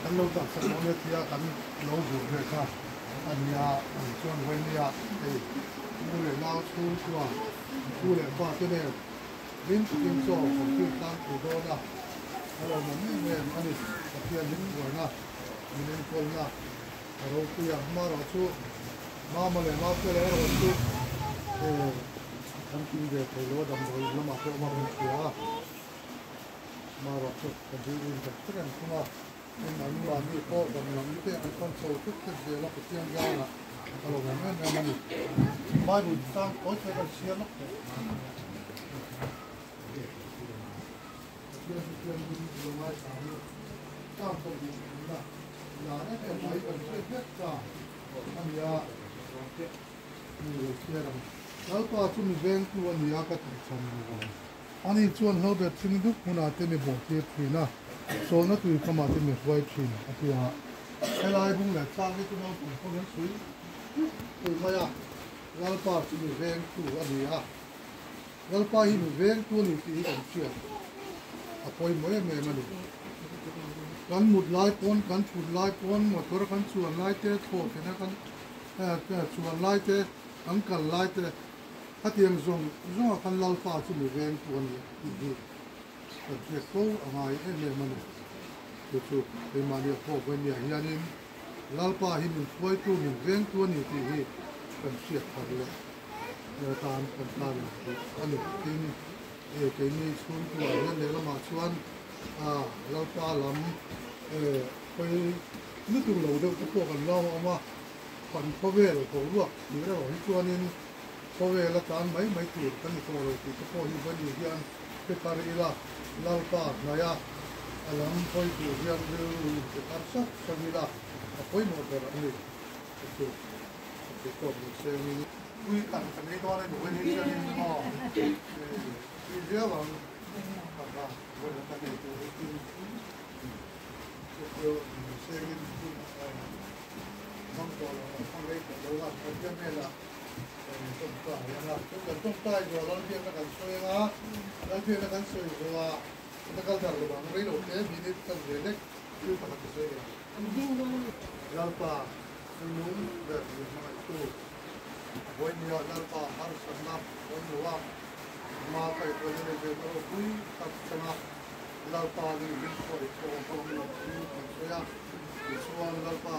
kan lo tak semua dia kan lo buat mereka ania cuan wenia mulai lau tua mulai apa tu ni lin so kita tu dah kalau mana ni tapi lin buana lin kolna kalau tu yang marah tu mama le tu kan tinggal kalau dah mulai lama tu marah tu marah tu jadi kan semua Mình làm như cô và mình làm như thế anh con sâu thức thức gì nó phải chiên ra là kalau memang memang mai buat sang kau cakap siapa nak? Dia belum mai sang, sang kau ni lah. Lah ni dia mai kan siapa tak? Ania, ni siapa? Lalu tu cuma ventu ania kat macam ni. Ani cuan hebat sini tu pun ada ni boleh pina. So na tu kama te me fwai chin atia helai bung la chang ni tu no pun ko len sui tu ma ya gal pa tu me veng tu ani ha gal pa hi me veng tu ni ti kan sia a poi mo me ma ni kan mut lai pon kan chut lai pon mo tor kan chuan lai te tho te na kan chuan lai te an kal lai te hatiang zong kan lau pa tu me veng tu ani ti Jadi kau amai mana? Itu mana kau punya hianin lalpa himin kau itu minveng tu ni tihi kan siap pada tan anu ini sun tu ada lela macam lalpa lam kau ni tu lalu dah kau kan lau ama kan kau bel kau luak ni lah itu anin kau bel tan mai tu kan kau lalu itu kau himan hian Pekarila lalpa naya alam koi tu yang tu terasa semula koi motor ni itu mesti ni kui kan ni tu ada dua ni jadi oh dia bang apa boleh tak itu mesti ni mampu orang orang kerja mela Tung tai jo lan pia na kan soi nga lan pia na kan soi jo wa na kal dar lo bang rei lo ke minit kan le lek yu pa ka soi ya lalpa sunung da yu ma tu boy ni lalpa har sanna boy wa ma kai ko ne je ko kui tak sana lalpa ni bin ko ko ko ni soi ya suan lalpa